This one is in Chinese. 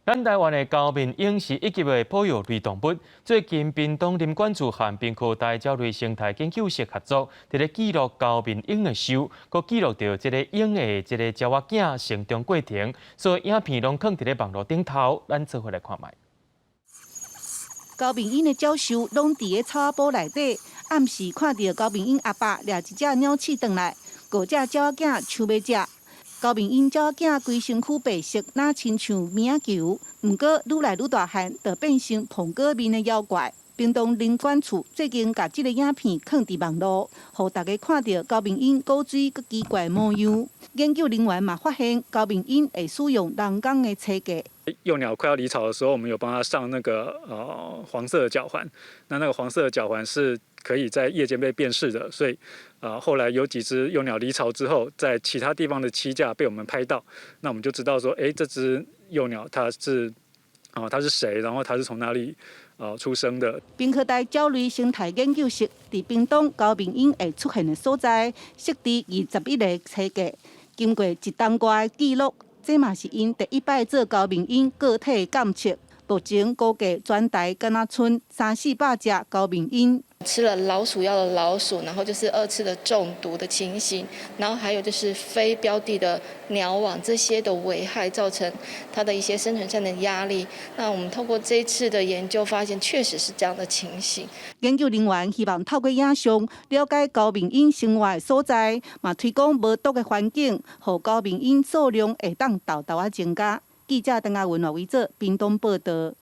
咱台湾的高明鹰是一级的保育类动物。最近，屏东林管处和屏科大鸟类生态研究室合作，伫咧记录高明鹰的show，佮记录到这个鹰的这个鸟仔囝成长过程，所以影片拢放伫咧网络顶头，咱做伙来看卖。高明鹰的鸟show拢伫咧草仔堡内底，暗时看到高明鹰阿爸掠一只鸟鼠转来，5只鸟仔囝抢要食。 高明鹰鸟仔囝规身躯白色，哪亲像棉球，毋过愈来愈大汉，就变成蓬果面的妖怪。屏东林管处最近把这个影片放伫网络，互大家看到高明鹰古锥佮奇怪模样。研究人员嘛发现，高明鹰会使用人工的车架。幼鸟快要离巢的时候，我们有帮它上那个黄色的脚环，那个黄色的脚环是可以在夜间被辨识的，所以后来有几只幼鸟离巢之后，在其他地方的栖架被我们拍到，那我们就知道说，这只幼鸟它是谁，然后它是从哪里出生的。屏科大鸟类生态研究室伫屏东高明鹰会出现的所在，设置21个车架，经过1冬多的记录。 这嘛是因第一摆做高明鹰个体监测，目前估计全台敢若剩300-400只高明鹰。吃了老鼠药的老鼠，然后就是2次的中毒的情形，然后还有就是非标的的鸟网这些的危害，造成它的一些生存上的压力。那我们透过这一次的研究发现，确实是这样的情形。研究人员希望透过影像了解高明鹰生活的所在，嘛推广无毒的环境，让高明鹰数量会当豆豆啊增加。记者邓亚文为做屏东报道。